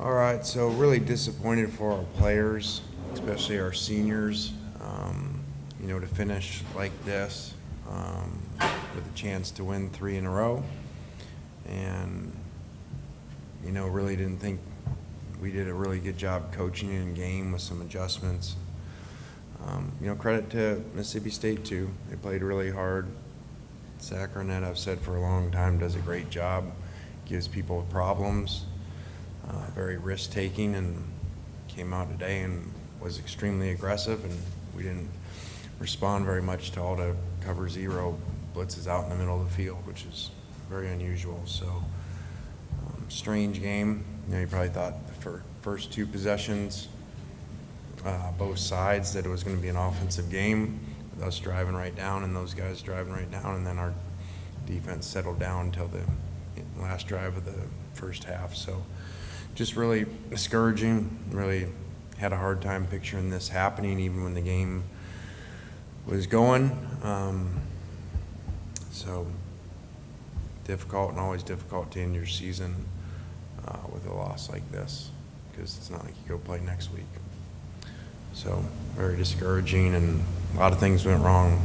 All right, so really disappointed for our players, especially our seniors, to finish like this with a chance to win 3 in a row. And, really didn't think we did a really good job coaching in game with some adjustments. Credit to Mississippi State too. They played really hard. Sacranet, I've said for a long time, does a great job, gives people problems, very risk-taking, and came out today and was extremely aggressive, and we didn't respond very much to all the cover zero blitzes out in the middle of the field, which is very unusual. So strange game. You probably thought the first 2 possessions, both sides, that it was going to be an offensive game, with us driving right down and those guys driving right down, and then our defense settled down until the last drive of the first half. So just really discouraging. Really had a hard time picturing this happening even when the game was going. So difficult, and always difficult to end your season with a loss like this, because it's not like you go play next week. So very discouraging, and a lot of things went wrong.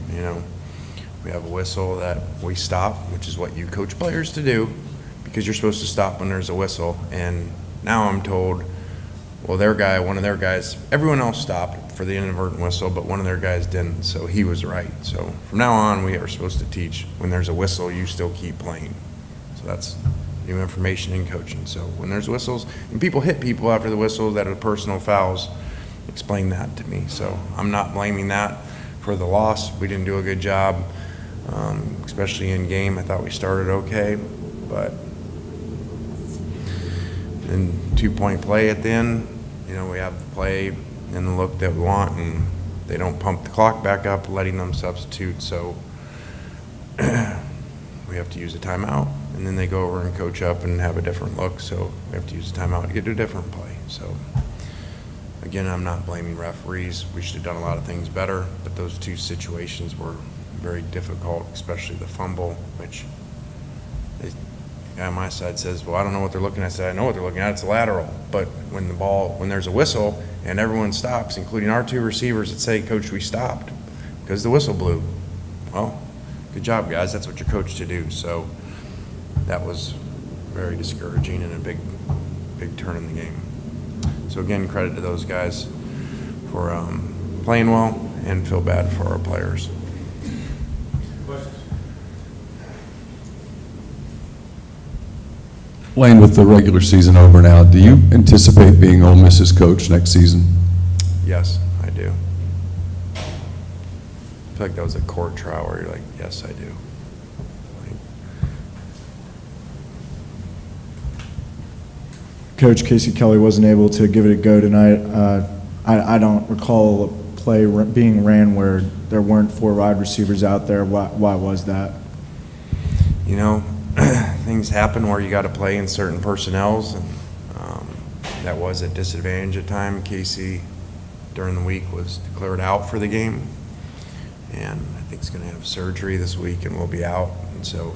We have a whistle that we stop, which is what you coach players to do, because you're supposed to stop when there's a whistle. And now I'm told, well, one of their guys, everyone else stopped for the inadvertent whistle, but one of their guys didn't, so he was right. So from now on, we are supposed to teach, when there's a whistle, you still keep playing. So that's new information in coaching. So when there's whistles, and people hit people after the whistle that are personal fouls, explain that to me. So I'm not blaming that for the loss. We didn't do a good job, especially in game. I thought we started okay, but then 2-point play at the end, we have the play and the look that we want, and they don't pump the clock back up, letting them substitute. So we have to use a timeout, and then they go over and coach up and have a different look. So we have to use a timeout to get to a different play. So again, I'm not blaming referees. We should have done a lot of things better, but those 2 situations were very difficult, especially the fumble, which the guy on my side says, well, I don't know what they're looking at. I said, I know what they're looking at. It's a lateral. But when there's a whistle and everyone stops, including our 2 receivers that say, Coach, we stopped because the whistle blew. Well, good job, guys. That's what you're coached to do. So that was very discouraging and a big turn in the game. So again, credit to those guys for playing well, and feel bad for our players. Lane, with the regular season over now, do you anticipate being Ole Miss's coach next season? Yes, I do. I feel like that was a court trial where you're like, yes, I do. Coach Casey Kelly wasn't able to give it a go tonight. I don't recall a play being ran where there weren't 4 wide receivers out there. Why was that? Things happen where you got to play in certain personnels, and that was a disadvantage at time. Casey, during the week, was declared out for the game, and I think he's going to have surgery this week and will be out. And so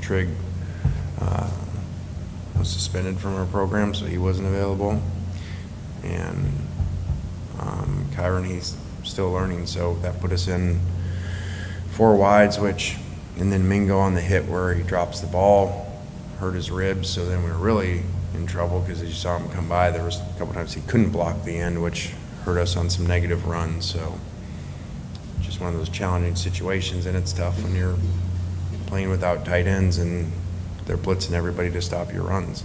Trigg was suspended from our program, so he wasn't available. And Kyron, he's still learning, so that put us in 4 wides, and then Mingo on the hit where he drops the ball, hurt his ribs, so then we were really in trouble, because as you saw him come by, there was a couple times he couldn't block the end, which hurt us on some negative runs. So just one of those challenging situations, and it's tough when you're playing without tight ends and they're blitzing everybody to stop your runs.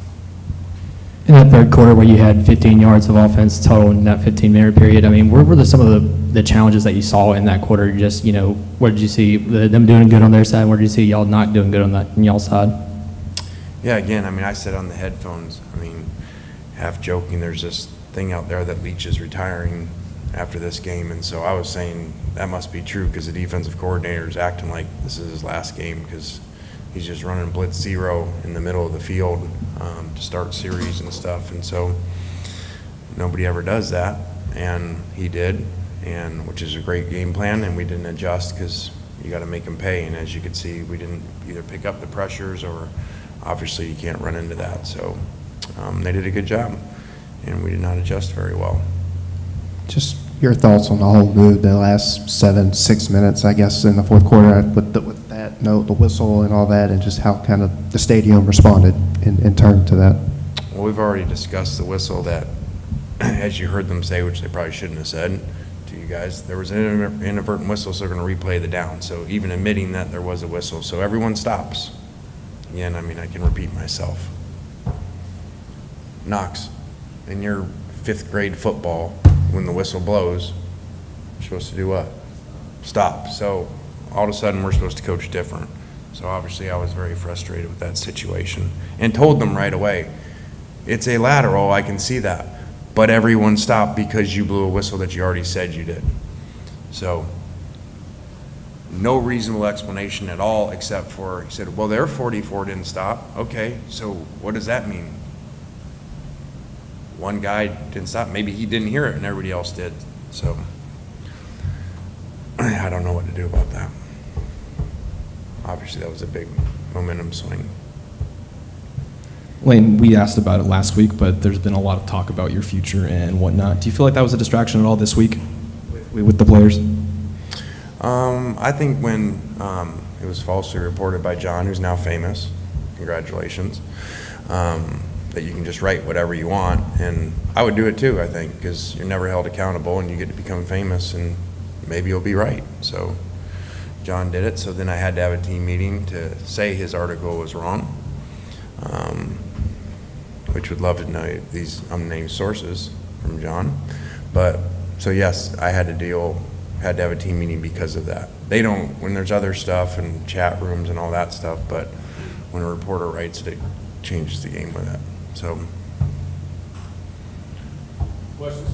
In that third quarter where you had 15 yards of offense total in that 15-minute period, where were some of the challenges that you saw in that quarter? Just, where did you see them doing good on their side? Where did you see y'all not doing good on y'all's side? Yeah, again, I said on the headphones, half joking, there's this thing out there that Leach is retiring after this game, and so I was saying that must be true, because the defensive coordinator is acting like this is his last game, because he's just running blitz 0 in the middle of the field to start series and stuff. And so nobody ever does that, and he did, and which is a great game plan, and we didn't adjust because you got to make them pay. And as you could see, we didn't either pick up the pressures, or obviously you can't run into that. So They did a good job, and we did not adjust very well. Just your thoughts on the whole mood, the last 6 minutes, I guess, in the fourth quarter with that note, the whistle and all that, and just how kind of the stadium responded in turn to that. Well, we've already discussed the whistle that, as you heard them say, which they probably shouldn't have said to you guys, there was an inadvertent whistle, so they're going to replay the down. So even admitting that there was a whistle, so everyone stops. Again, I mean, I can repeat myself. Knox, in your 5th grade football, when the whistle blows, you're supposed to do what? Stop. So all of a sudden, we're supposed to coach different. So obviously, I was very frustrated with that situation and told them right away, it's a lateral, I can see that. But everyone stopped because you blew a whistle that you already said you did. So no reasonable explanation at all, except for, he said, well, their 44 didn't stop. Okay, so what does that mean? One guy didn't stop. Maybe he didn't hear it and everybody else did. So I don't know what to do about that. Obviously, that was a big momentum swing. Lane, we asked about it last week, but there's been a lot of talk about your future and whatnot. Do you feel like that was a distraction at all this week with the players? I think when it was falsely reported by John, who's now famous, congratulations, that you can just write whatever you want, and I would do it too, I think, because you're never held accountable and you get to become famous and maybe you'll be right. So John did it, so then I had to have a team meeting to say his article was wrong, which would love to know these unnamed sources from John. But so yes, I had to have a team meeting because of that. They don't, when there's other stuff and chat rooms and all that stuff, but when a reporter writes it, it changes the game with it. So. Questions?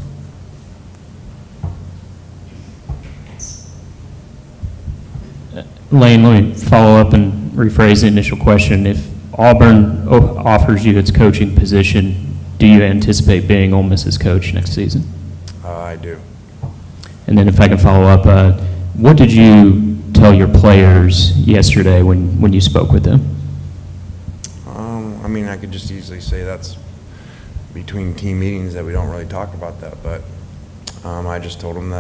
Lane, let me follow up and rephrase the initial question. If Auburn offers you its coaching position, do you anticipate being Ole Miss's coach next season? I do. And then if I can follow up, what did you tell your players yesterday when you spoke with them? I mean, I could just easily say that's between team meetings that we don't really talk about that, but I just told them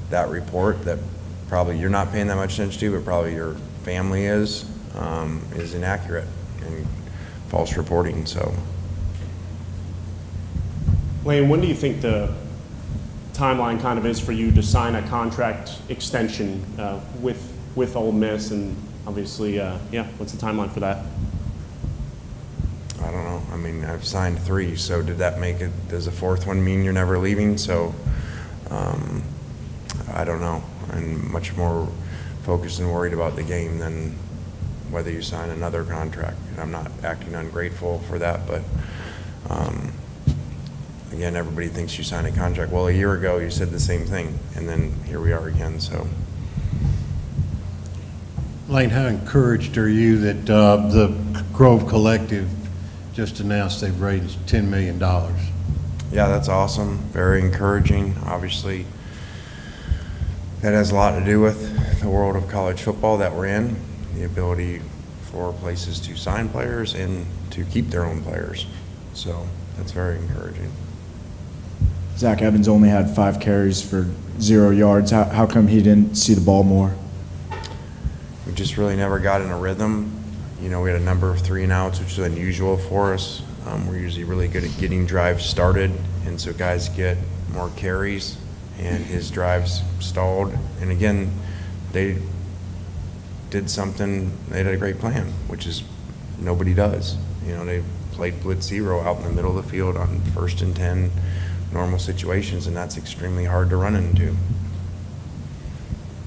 that report that probably you're not paying that much attention to, but probably your family is inaccurate and false reporting. So, Lane, when do you think the timeline kind of is for you to sign a contract extension with Ole Miss? And obviously, what's the timeline for that? I don't know. I mean, I've signed 3, so did that make it, does the 4th one mean you're never leaving? So, I don't know. I'm much more focused and worried about the game than whether you sign another contract. And I'm not acting ungrateful for that, but again, everybody thinks you sign a contract. Well, a year ago you said the same thing, and then here we are again. So, Lane, how encouraged are you that the Grove Collective just announced they've raised $10 million? yeah, that's awesome. Very encouraging. Obviously, that has a lot to do with the world of college football that we're in, the ability for places to sign players and to keep their own players. So that's very encouraging. Zach Evans only had 5 carries for 0 yards. How come he didn't see the ball more? We just really never got in a rhythm. You know, we had a number of 3-and-outs, which is unusual for us. We're usually really good at getting drives started, and so guys get more carries, and his drives stalled. And again, they did something, they had a great plan, which is nobody does. You know, they played blitz 0 out in the middle of the field on 1st and 10 normal situations, and that's extremely hard to run into.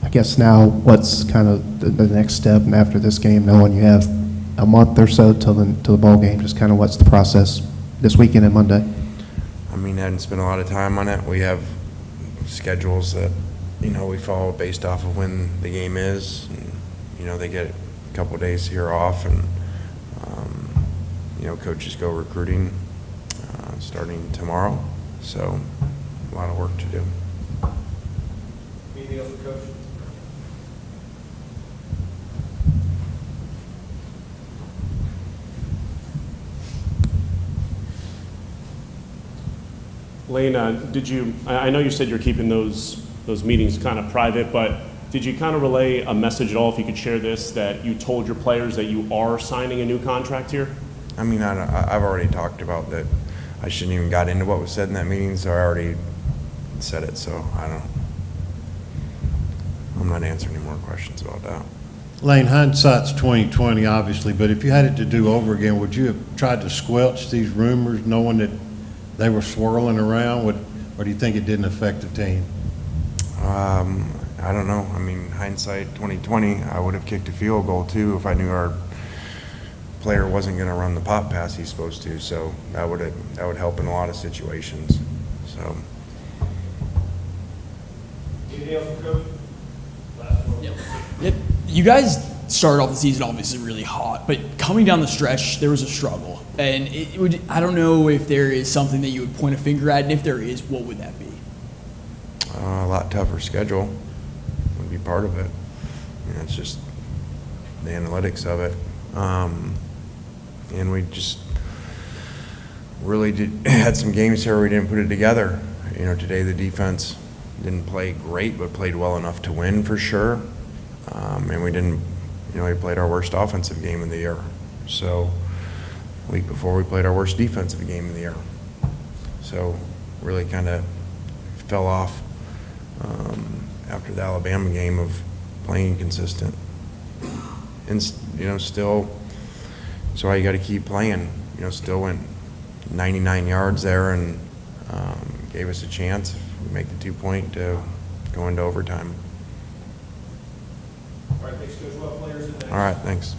I guess now, what's kind of the next step after this game, knowing you have a month or so till the ball game, just kind of what's the process this weekend and Monday? I mean, I hadn't spent a lot of time on it. We have schedules that, you know, we follow based off of when the game is. And, you know, they get a couple of days here off, and, you know, coaches go recruiting starting tomorrow. So, a lot of work to do. Anything else for Coach? Lane, I know you said you're keeping those meetings kind of private, but did you kind of relay a message at all, if you could share this, that you told your players that you are signing a new contract here? I mean, I've already talked about that. I shouldn't even got into what was said in that meeting, so I already said it, so I'm not answering any more questions about that. Lane, hindsight's 20/20, obviously, but if you had it to do over again, would you have tried to squelch these rumors, knowing that they were swirling around, or do you think it didn't affect the team? I don't know. I mean, hindsight 2020, I would have kicked a field goal too if I knew our player wasn't going to run the pop pass he's supposed to. So that would help in a lot of situations. So. Anything else, Coach? Yep. You guys started off the season obviously really hot, but coming down the stretch, there was a struggle. And I don't know if there is something that you would point a finger at, and if there is, what would that be? A lot tougher schedule would be part of it. You know, it's just the analytics of it. And we just really had some games here where we didn't put it together. You know, today the defense didn't play great, but played well enough to win for sure. And we didn't, you know, we played our worst offensive game of the year. So the week before we played our worst defensive game of the year. So really kind of fell off after the Alabama game of playing consistent. And, you know, still, so you got to keep playing. You know, still went 99 yards there and gave us a chance if we make the 2-point to go into overtime. All right, thanks, Coach. Well, players and All right, thanks.